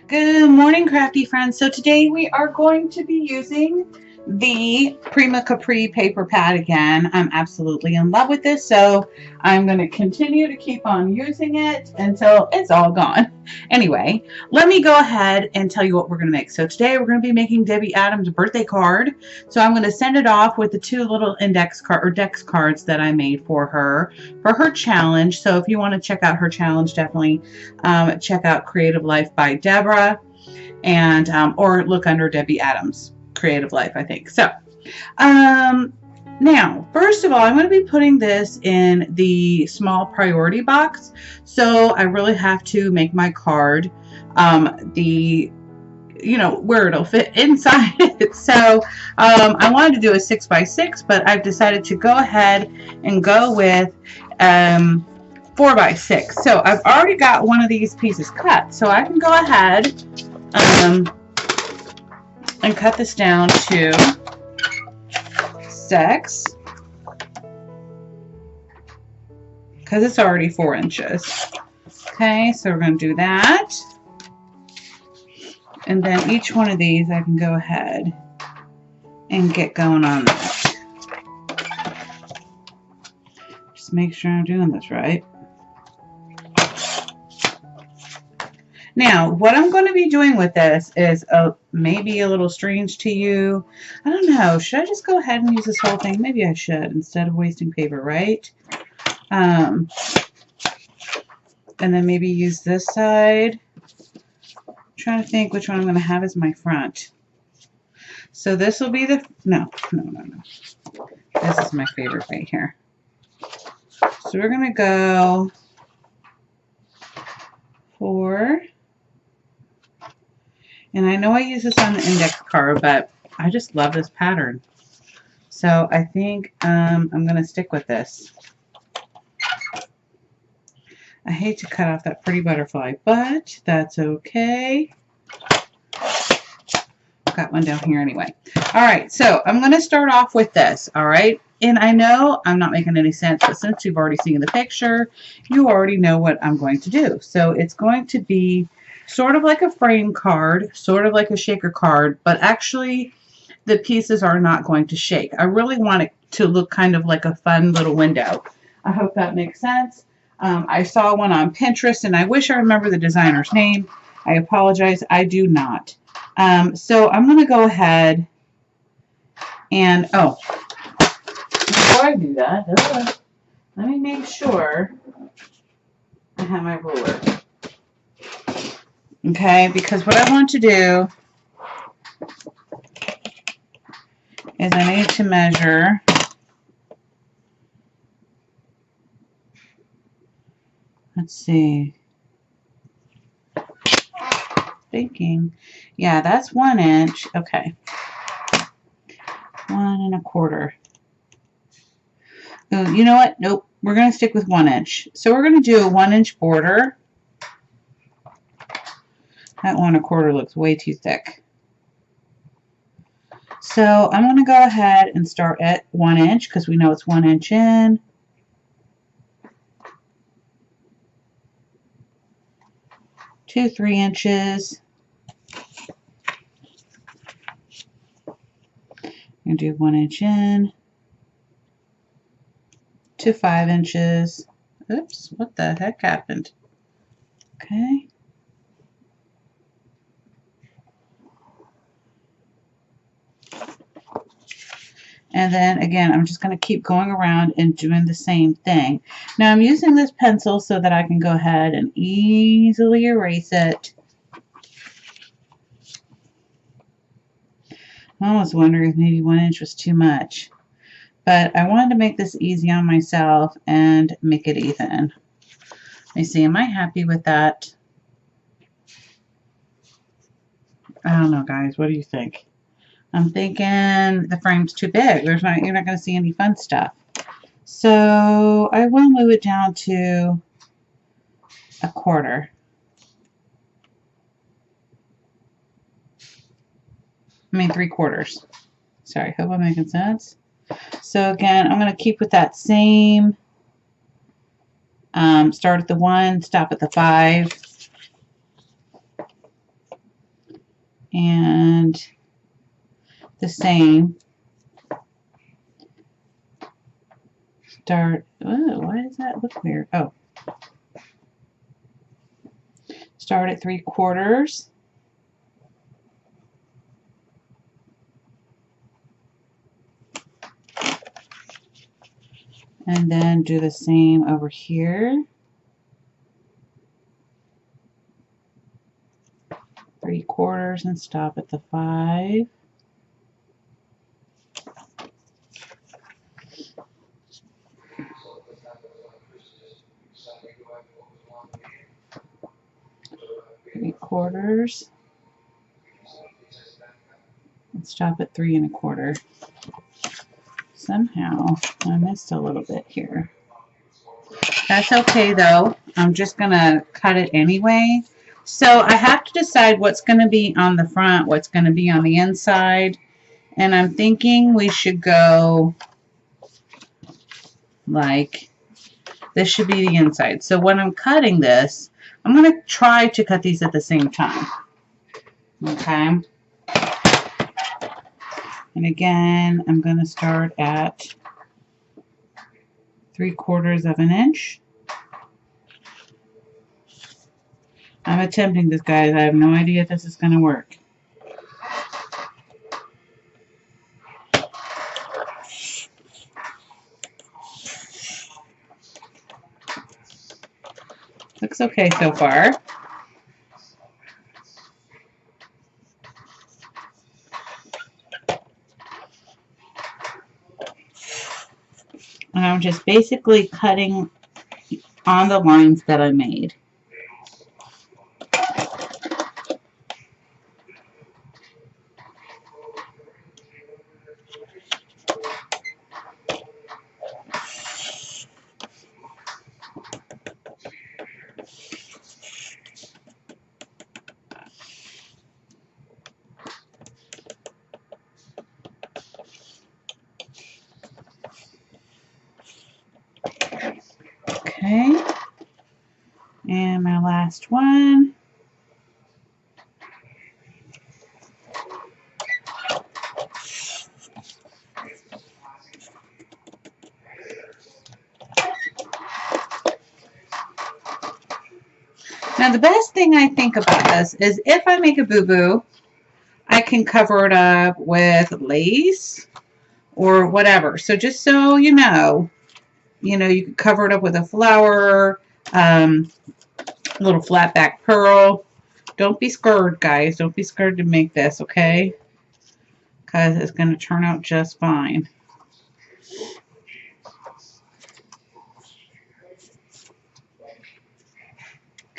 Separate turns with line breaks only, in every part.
Good morning, crafty friends. So today we are going to be using the Prima Capri paper pad again. I'm absolutely in love with this, so I'm going to continue to keep on using it until it's all gone. Anyway, let me go ahead and tell you what we're going to make. So today we're going to be making Debbie Adams' birthday card. So I'm going to send it off with the two little index card or dex cards that I made for her challenge. So if you want to check out her challenge, definitely check out Creative Life by Deborah, and or look under Debbie Adams Creative Life, I think. So now, first of all, I'm going to be putting this in the small priority box. So I really have to make my card where it'll fit inside it. So I wanted to do a 6x6, but I've decided to go ahead and go with 4x6. So I've already got one of these pieces cut, so I can go ahead and cut this down to 6 because it's already 4 inches. Okay, so we're going to do that. And then each one of these I can go ahead and get going on that. Just make sure I'm doing this right. Now, what I'm going to be doing with this is maybe a little strange to you. I don't know. Should I just go ahead and use this whole thing? Maybe I should instead of wasting paper, right? And then maybe use this side. I'm trying to think which one I'm going to have as my front. So this will be the... No. This is my favorite right here. So we're going to go 4... And I know I use this on the index card, but I just love this pattern. So I think I'm going to stick with this. I hate to cut off that pretty butterfly, but that's okay. Got one down here anyway. All right, so I'm going to start off with this, all right? And I know I'm not making any sense, but since you've already seen the picture, you already know what I'm going to do. So it's going to be sort of like a frame card, sort of like a shaker card, but actually the pieces are not going to shake. I really want it to look kind of like a fun little window. I hope that makes sense. I saw one on Pinterest, and I wish I remember the designer's name. I apologize, I do not. So I'm going to go ahead and, before I do that, let me make sure I have my ruler. Okay, because what I want to do is I need to measure let's see, thinking, yeah, that's 1 inch. Okay, 1 1/4. Oh, you know what? Nope, we're going to stick with 1 inch. So we're going to do a 1 inch border. That 1 1/4 looks way too thick. So I'm going to go ahead and start at 1 inch because we know it's 1 inch in. To 3 inches. I'm going to do 1 inch in. To 5 inches. Oops, what the heck happened? Okay. And then again, I'm just going to keep going around and doing the same thing. Now I'm using this pencil so that I can go ahead and easily erase it. I almost wondering if maybe 1 inch was too much. But I wanted to make this easy on myself and make it even. Let me see, am I happy with that? I don't know, guys. What do you think? I'm thinking the frame's too big. You're not going to see any fun stuff. So I will move it down to 1/4. I mean 3/4. Sorry, hope I'm making sense. So again, I'm going to keep with that same, start at the 1, stop at the 5. and the same. Start, oh, why does that look weird? Oh, start at 3/4. And then do the same over here. 3/4 and stop at the 5. Three-quarters and stop at 3 1/4. Somehow I missed a little bit here. That's okay though. I'm just gonna cut it anyway. So I have to decide what's gonna be on the front, what's gonna be on the inside, and I'm thinking we should go like this should be the inside. So when I'm cutting this, I'm going to try to cut these at the same time. Okay. And again, I'm going to start at 3/4 of an inch. I'm attempting this, guys. I have no idea if this is going to work. Looks okay so far. And I'm just basically cutting on the lines that I made. Okay, and my last one. Now the best thing I think about this is if I make a boo-boo, I can cover it up with lace or whatever. So just so you know, you can cover it up with a flower, a little flat back pearl. Don't be scared, guys. Don't be scared to make this, okay? Because it's going to turn out just fine.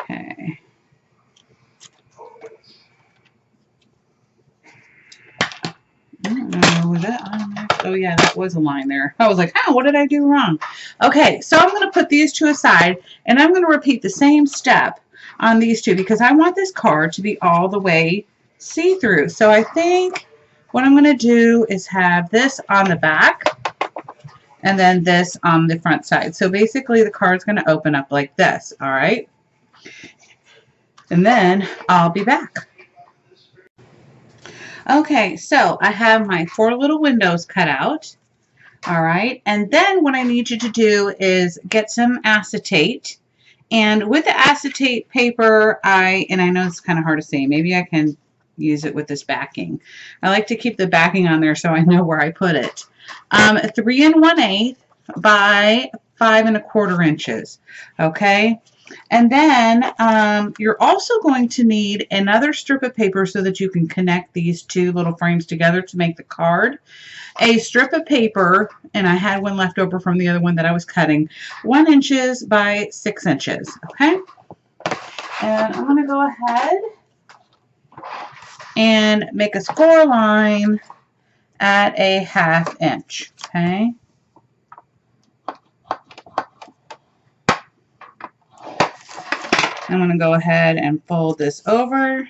Okay. I don't know, was that on there? Oh yeah, that was a line there. I was like, oh, what did I do wrong? Okay, so I'm going to put these two aside, and I'm going to repeat the same step on these two because I want this card to be all the way see-through. So I think what I'm going to do is have this on the back and then this on the front side. So basically the card's going to open up like this, all right? And then I'll be back. Okay, so I have my 4 little windows cut out. All right, and then what I need you to do is get some acetate. And with the acetate paper, I know it's kind of hard to say. Maybe I can use it with this backing. I like to keep the backing on there so I know where I put it. 3 1/8 by 5 1/4 inches. Okay. And then you're also going to need another strip of paper so that you can connect these two little frames together to make the card. A strip of paper, and I had one left over from the other one that I was cutting, 1 inches by 6 inches. Okay. And I'm going to go ahead and make a score line at a 1/2 inch. Okay. I'm going to go ahead and fold this over.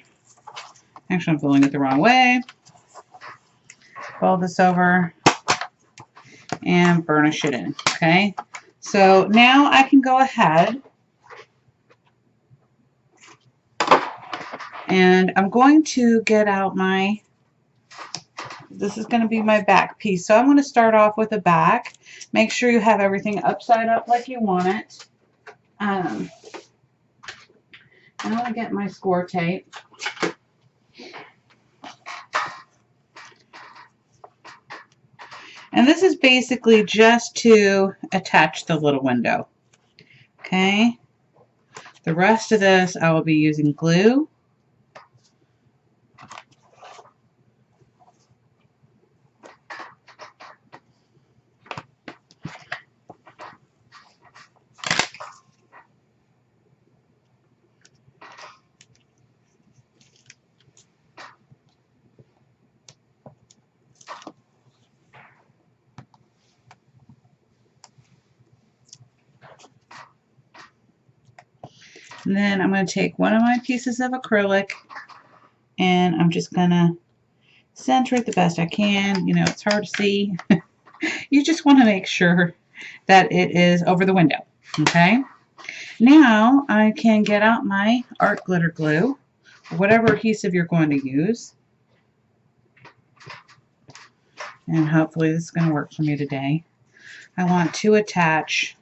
Actually, I'm folding it the wrong way. Fold this over and burnish it in. Okay, so now I can go ahead And I'm going to get out my, this is going to be my back piece. So I'm going to start off with a back. Make sure you have everything upside up like you want it. I'm going to get my score tape. And this is basically just to attach the little window. Okay. The rest of this I will be using glue. And then I'm going to take one of my pieces of acrylic and I'm just going to center it the best I can. You know, it's hard to see. You just want to make sure that it is over the window. Okay. Now I can get out my art glitter glue, or whatever adhesive you're going to use. And hopefully this is going to work for me today. I want to attach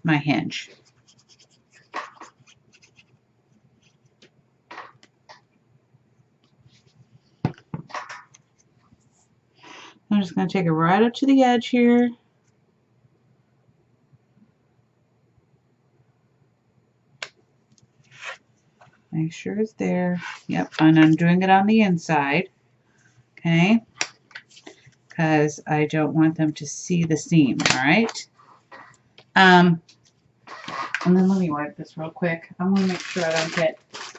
my hinge. I'm just going to take it right up to the edge here. Make sure it's there. Yep, and I'm doing it on the inside. Okay, because I don't want them to see the seam, all right? And then let me wipe this real quick. I want to make sure I don't get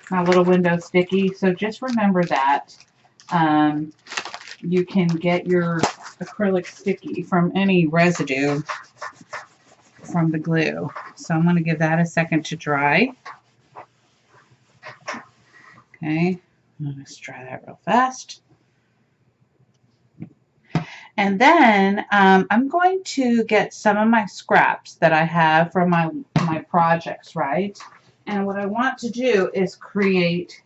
my little window sticky. So just remember that you can get your acrylic sticky from any residue from the glue. So I'm going to give that a second to dry. Okay, let's try that real fast. And then I'm going to get some of my scraps that I have from my projects, right? And what I want to do is create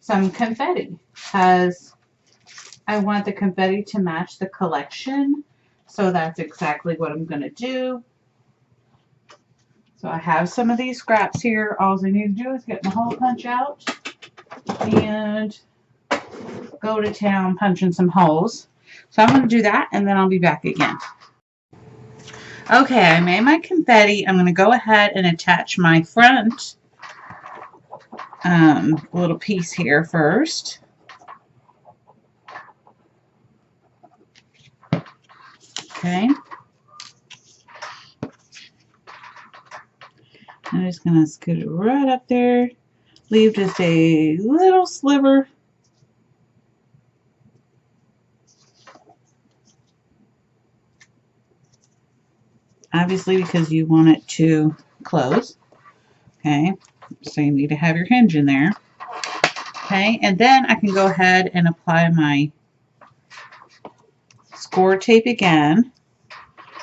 some confetti, because I want the confetti to match the collection. So that's exactly what I'm going to do. So I have some of these scraps here. All I need to do is get my hole punch out and go to town punching some holes. So I'm going to do that and then I'll be back again. Okay, I made my confetti. I'm going to go ahead and attach my front little piece here first. Okay. I'm just going to scoot it right up there. Leave just a little sliver. Obviously, because you want it to close. Okay. So you need to have your hinge in there. Okay. And then I can go ahead and apply my score tape again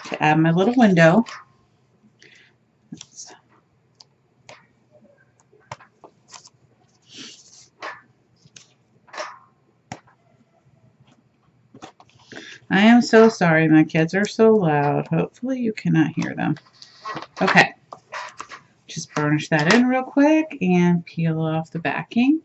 to add my little window. I am so sorry, my kids are so loud. Hopefully you cannot hear them. Okay, just burnish that in real quick and peel off the backing.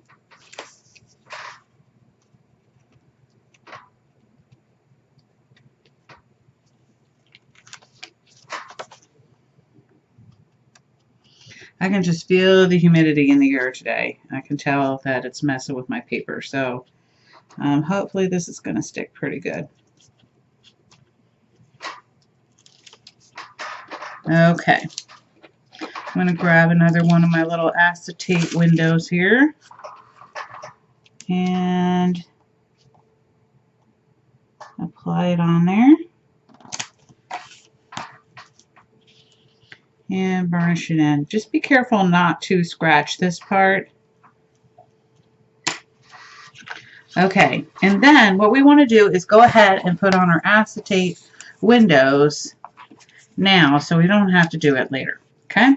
I can just feel the humidity in the air today. I can tell that it's messing with my paper, so hopefully this is going to stick pretty good. Okay, I'm going to grab another one of my little acetate windows here and apply it on there and burnish it in. Just be careful not to scratch this part. Okay, and then what we want to do is go ahead and put on our acetate windows now so we don't have to do it later. Okay?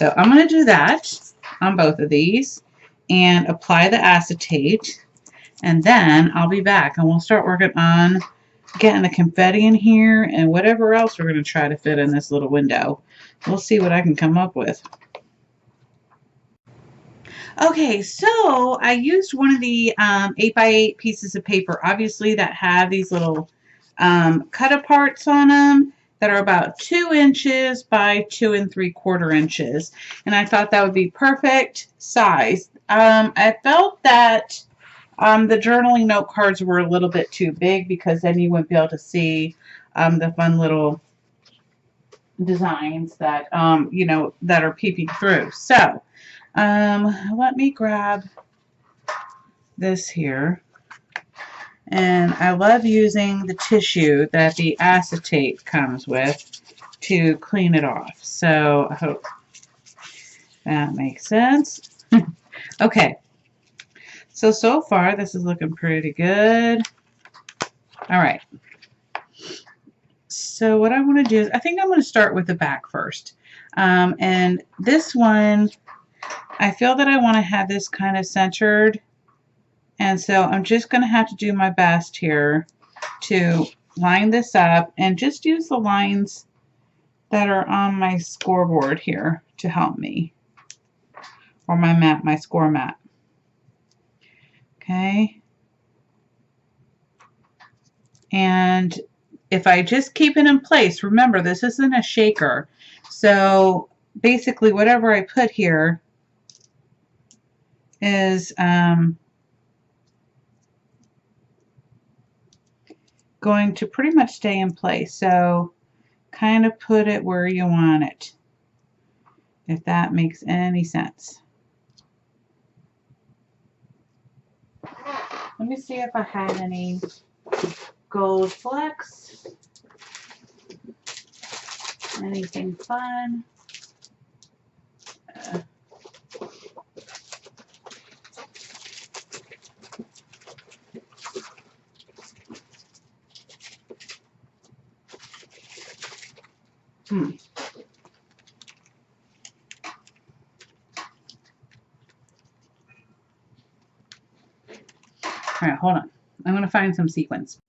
So I'm going to do that on both of these and apply the acetate. And then I'll be back and we'll start working on getting the confetti in here and whatever else we're going to try to fit in this little window. We'll see what I can come up with. Okay, so I used one of the 8x8 pieces of paper, obviously, that have these little cut aparts on them that are about 2 inches by 2 3/4 inches. And I thought that would be perfect size. I felt that the journaling note cards were a little bit too big because then you wouldn't be able to see the fun little designs that, you know, that are peeping through. So let me grab this here. And I love using the tissue that the acetate comes with to clean it off. So I hope that makes sense. Okay. So far this is looking pretty good. All right. So what I want to do is I think I'm going to start with the back first. And this one, I feel that I want to have this kind of centered. And so I'm just going to have to do my best here to line this up and just use the lines that are on my scoreboard here to help me. Or my mat, my score mat. Okay. And if I just keep it in place, remember this isn't a shaker. So basically whatever I put here is going to pretty much stay in place. So kind of put it where you want it, if that makes any sense. Let me see if I had any gold flecks. Anything fun? All right, hold on. I'm going to find some sequins.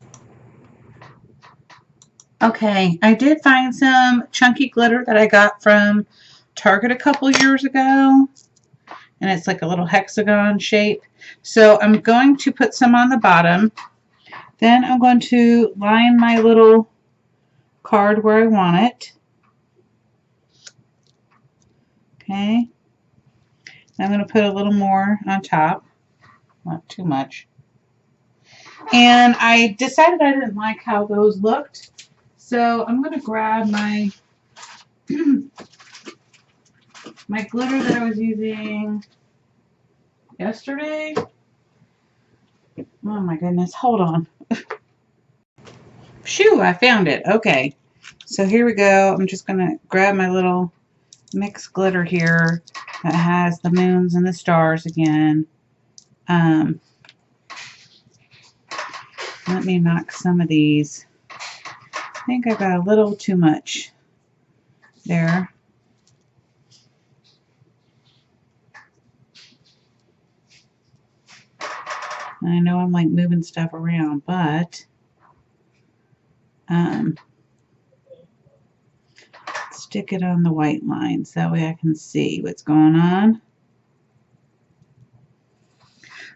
Okay, I did find some chunky glitter that I got from Target a couple years ago. And it's like a little hexagon shape. So I'm going to put some on the bottom. Then I'm going to line my little card where I want it. Okay. I'm going to put a little more on top. Not too much. And I decided I didn't like how those looked. So I'm going to grab my my glitter that I was using yesterday. Oh my goodness, hold on. Phew, I found it. Okay. So here we go. I'm just going to grab my little mixed glitter here that has the moons and the stars again. Let me knock some of these. I think I got a little too much there. I know I'm like moving stuff around, but stick it on the white lines. That way I can see what's going on.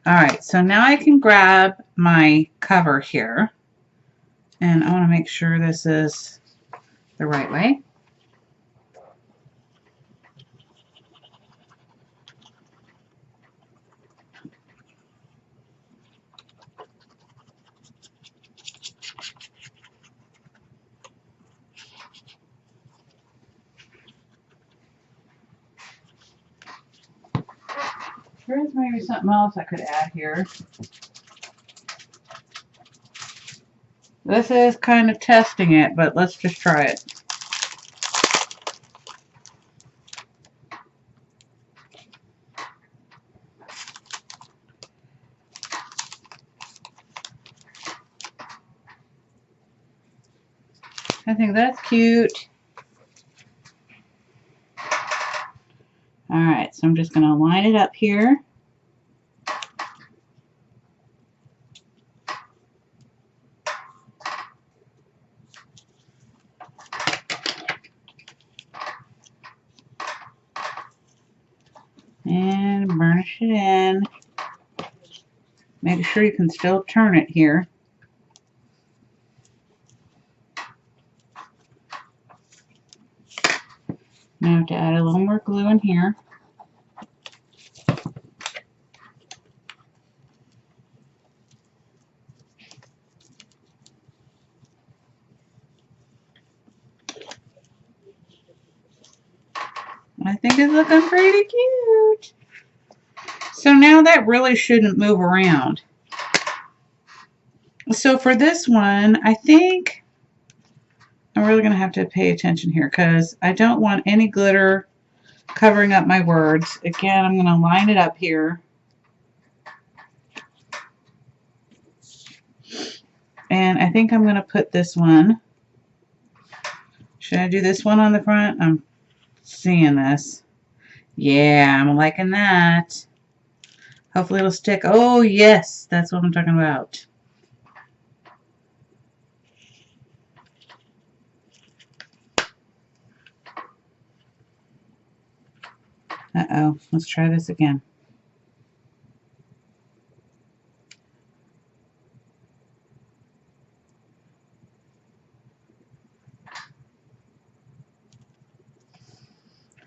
Alright, so now I can grab my cover here. And I want to make sure this is the right way. There's maybe something else I could add here. This is kind of testing it, but let's just try it. I think that's cute. Alright, so I'm just going to line it up here. And burnish it in. Make sure you can still turn it here. Now I have to add a little more glue in here. I think it's looking pretty cute. So now that really shouldn't move around. So for this one, I think I'm really going to have to pay attention here because I don't want any glitter covering up my words. Again, I'm going to line it up here. And I think I'm going to put this one. Should I do this one on the front? I'm seeing this. Yeah, I'm liking that. Hopefully it'll stick. Oh, yes, that's what I'm talking about. Uh-oh, let's try this again.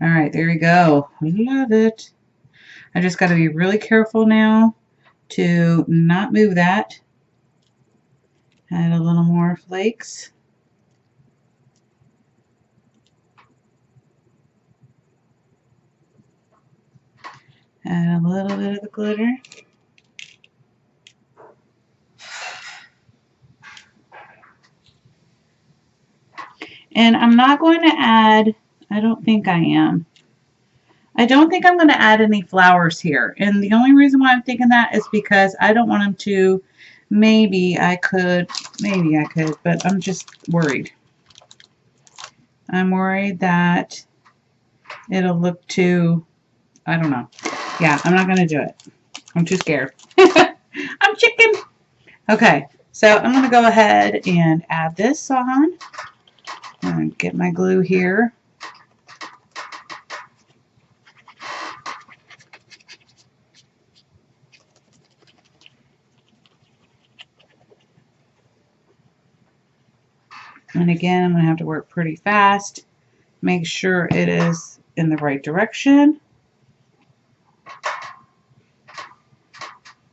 All right, there we go. Love it. I just got to be really careful now to not move that. Add a little more flakes. Add a little bit of the glitter. And I'm not going to add, I don't think I am. I don't think I'm going to add any flowers here. And the only reason why I'm thinking that is because I don't want them to, maybe I could, but I'm just worried. I'm worried that it'll look too, I don't know. Yeah, I'm not going to do it. I'm too scared. I'm chicken. Okay, so I'm going to go ahead and add this on. And get my glue here. And again, I'm going to have to work pretty fast. Make sure it is in the right direction.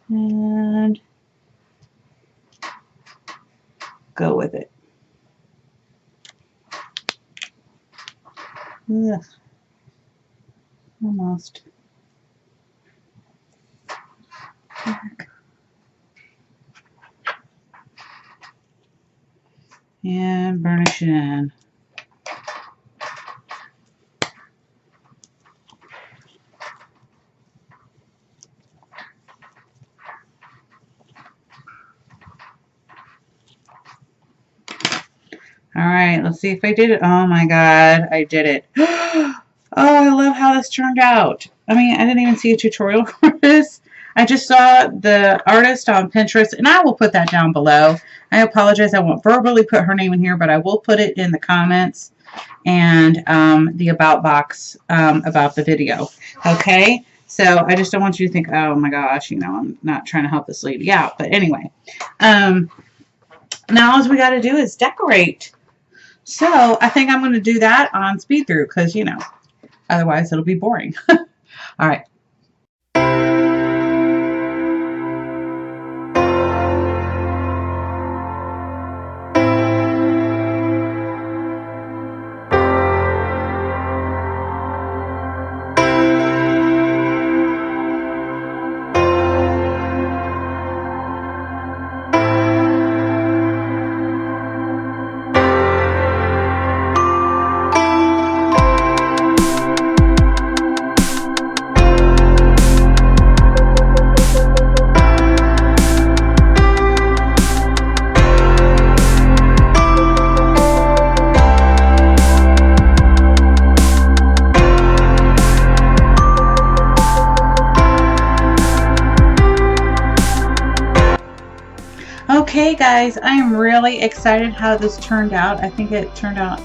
And go with it. Ugh. Almost. And burnish it in. All right, let's see if I did it. Oh my God, I did it. Oh, I love how this turned out. I mean, I didn't even see a tutorial for this. I just saw the artist on Pinterest, and I will put that down below. I apologize, I won't verbally put her name in here, but I will put it in the comments and the about box about the video. Okay, so I just don't want you to think, oh my gosh, you know, I'm not trying to help this lady out. But anyway, now all we got to do is decorate. So I think I'm going to do that on speed through because, you know, otherwise it'll be boring. All right. Okay, guys, I am really excited how this turned out. I think it turned out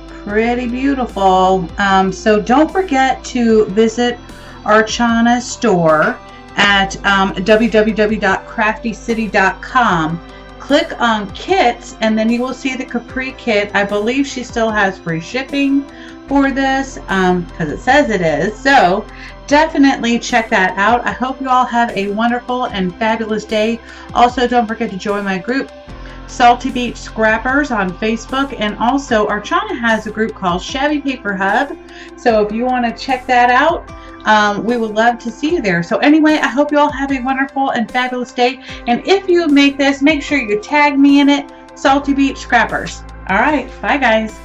pretty beautiful. So don't forget to visit Archana store at www.craftycity.com. Click on kits and then you will see the Capri kit. I believe she still has free shipping for this because it says it is. So definitely check that out. I hope you all have a wonderful and fabulous day. Also, don't forget to join my group, Salty Beach Scrappers, on Facebook, and also Archana has a group called Shabby Paper Hub. So if you want to check that out, we would love to see you there. So anyway, I hope you all have a wonderful and fabulous day. And if you make this, make sure you tag me in it, Salty Beach Scrappers. All right, bye guys.